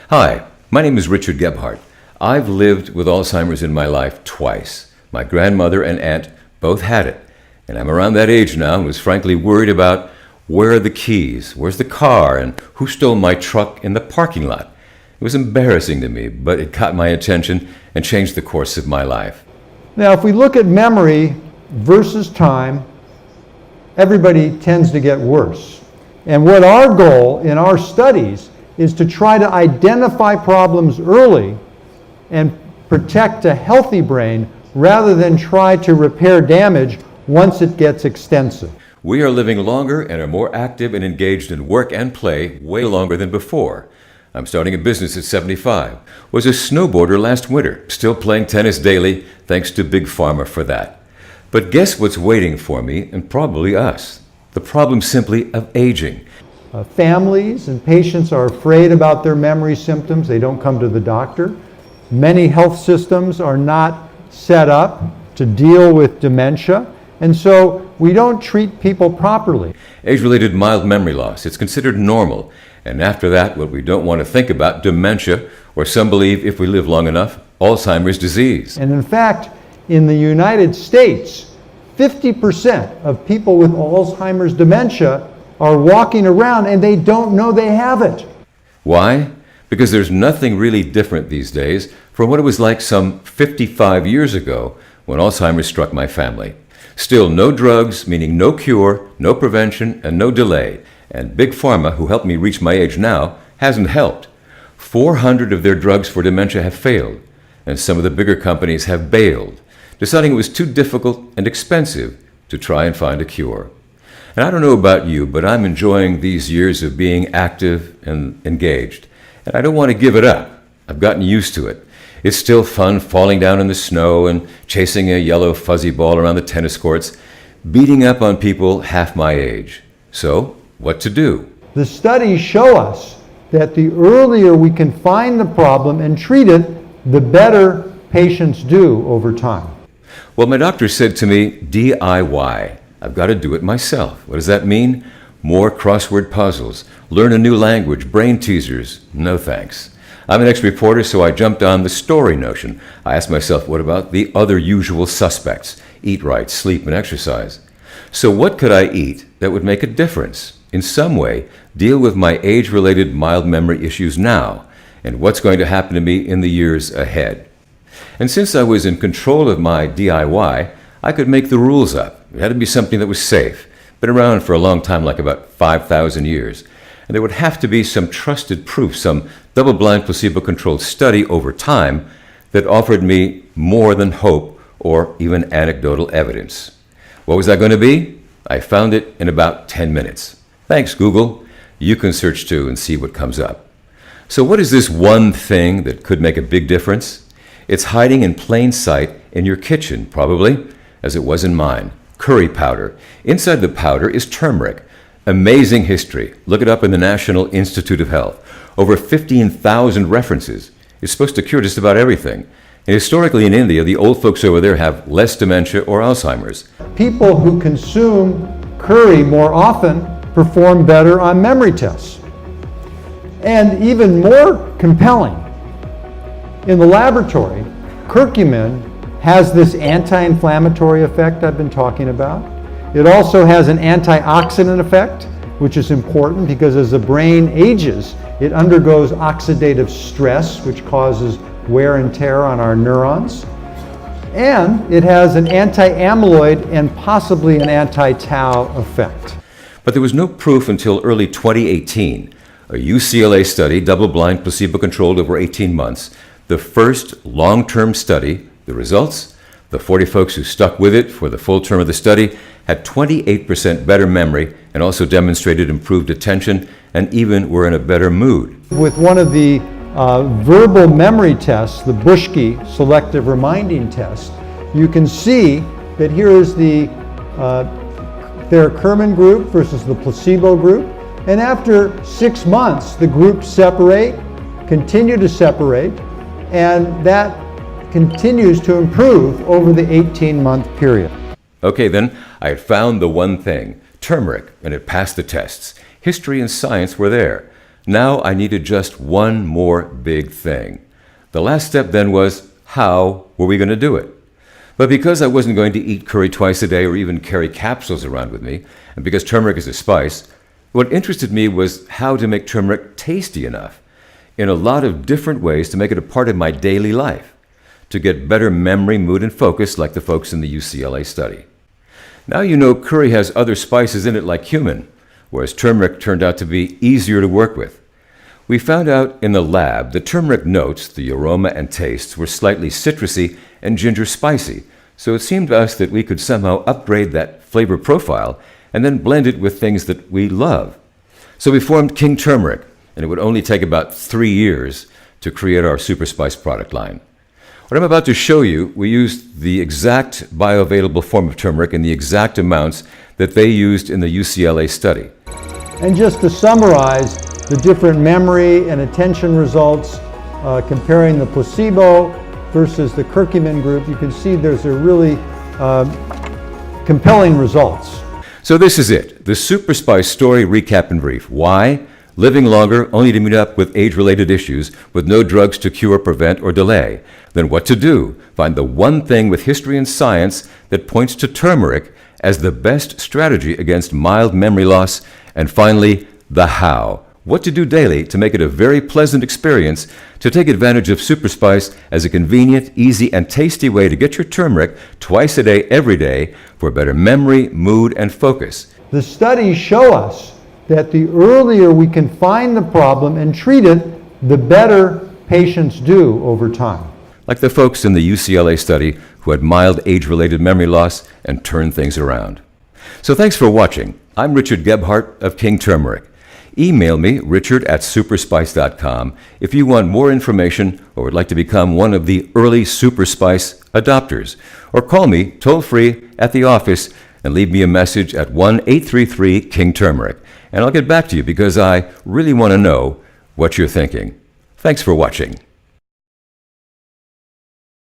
Hi, my name is Richard Gebhardt. I've lived with Alzheimer's in my life twice. My grandmother and aunt both had it, and I'm around that age now and was frankly worried about where are the keys, where's the car, and who stole my truck in the parking lot. It was embarrassing to me, but it caught my attention and changed the course of my life. Now, if we look at memory versus time, everybody tends to get worse. And what our goal in our studies is to try to identify problems early and protect a healthy brain rather than try to repair damage once it gets extensive. We are living longer and are more active and engaged in work and play way longer than before. I'm starting a business at 75. Was a snowboarder last winter, still playing tennis daily, thanks to Big Pharma for that. But guess what's waiting for me, and probably us? The problem simply of aging. Families and patients are afraid about their memory symptoms. They don't come to the doctor. Many health systems are not set up to deal with dementia, and so we don't treat people properly. Age-related mild memory loss, it's considered normal. And after that, what we don't want to think about, dementia, or some believe if we live long enough, Alzheimer's disease. And in fact, in the United States, 50% of people with Alzheimer's dementia are walking around and they don't know they have it. Why? Because there's nothing really different these days from what it was like some 55 years ago when Alzheimer's struck my family. Still no drugs, meaning no cure, no prevention, and no delay. And Big Pharma, who helped me reach my age now, hasn't helped. 400 of their drugs for dementia have failed, and some of the bigger companies have bailed, deciding it was too difficult and expensive to try and find a cure. And I don't know about you, but I'm enjoying these years of being active and engaged. And I don't want to give it up. I've gotten used to it. It's still fun falling down in the snow and chasing a yellow fuzzy ball around the tennis courts, beating up on people half my age. So, what to do? The studies show us that the earlier we can find the problem and treat it, the better patients do over time. Well, my doctor said to me, DIY. I've got to do it myself. What does that mean? More crossword puzzles, learn a new language, brain teasers. No thanks. I'm an ex-reporter, so I jumped on the story notion. I asked myself, what about the other usual suspects? Eat right, sleep, and exercise. So what could I eat that would make a difference? In some way, deal with my age-related mild memory issues now, and what's going to happen to me in the years ahead. And since I was in control of my DIY, I could make the rules up. It had to be something that was safe, been around for a long time, like about 5,000 years. And there would have to be some trusted proof, some double-blind placebo-controlled study over time that offered me more than hope or even anecdotal evidence. What was that going to be? I found it in about 10 minutes. Thanks, Google. You can search too and see what comes up. So what is this one thing that could make a big difference? It's hiding in plain sight in your kitchen, probably, as it was in mine. Curry powder. Inside the powder is turmeric. Amazing history. Look it up in the National Institute of Health. Over 15,000 references. It's supposed to cure just about everything. And historically in India, the old folks over there have less dementia or Alzheimer's. People who consume curry more often perform better on memory tests. And even more compelling, in the laboratory, curcumin has this anti-inflammatory effect I've been talking about. It also has an antioxidant effect, which is important because as the brain ages, it undergoes oxidative stress, which causes wear and tear on our neurons. And it has an anti-amyloid and possibly an anti-tau effect. But there was no proof until early 2018. A UCLA study, double-blind, placebo-controlled over 18 months, the first long-term study. The results? The 40 folks who stuck with it for the full term of the study had 28% better memory and also demonstrated improved attention and even were in a better mood. With one of the verbal memory tests, the Buschke selective reminding test, you can see that here is the curcumin group versus the placebo group. And after 6 months, the groups separate, continue to separate, and that continues to improve over the 18-month period. Okay, then, I had found the one thing, turmeric, and it passed the tests. History and science were there. Now I needed just one more big thing. The last step then was, how were we going to do it? But because I wasn't going to eat curry twice a day or even carry capsules around with me, and because turmeric is a spice, what interested me was how to make turmeric tasty enough in a lot of different ways to make it a part of my daily life, to get better memory, mood, and focus like the folks in the UCLA study. Now you know curry has other spices in it like cumin, whereas turmeric turned out to be easier to work with. We found out in the lab that turmeric notes, the aroma and tastes, were slightly citrusy and ginger spicy, so it seemed to us that we could somehow upgrade that flavor profile and then blend it with things that we love. So we formed King Turmeric, and it would only take about 3 years to create our super spice product line. What I'm about to show you, we used the exact bioavailable form of turmeric in the exact amounts that they used in the UCLA study. And just to summarize the different memory and attention results, comparing the placebo versus the curcumin group, you can see there's a really compelling results. So this is it, the Super Spice story recap in brief. Why? Living longer only to meet up with age-related issues with no drugs to cure, prevent, or delay. Then what to do? Find the one thing with history and science that points to turmeric as the best strategy against mild memory loss. And finally, the how. What to do daily to make it a very pleasant experience to take advantage of Super Spice as a convenient, easy, and tasty way to get your turmeric twice a day, every day, for better memory, mood, and focus. The studies show us that the earlier we can find the problem and treat it, the better patients do over time. Like the folks in the UCLA study who had mild age-related memory loss and turned things around. So thanks for watching. I'm Richard Gebhardt of King Turmeric. Email me, richard@superspice.com, if you want more information or would like to become one of the early Super Spice adopters. Or call me toll-free at the office and leave me a message at 1-833-KING-TURMERIC. And I'll get back to you because I really want to know what you're thinking. Thanks for watching.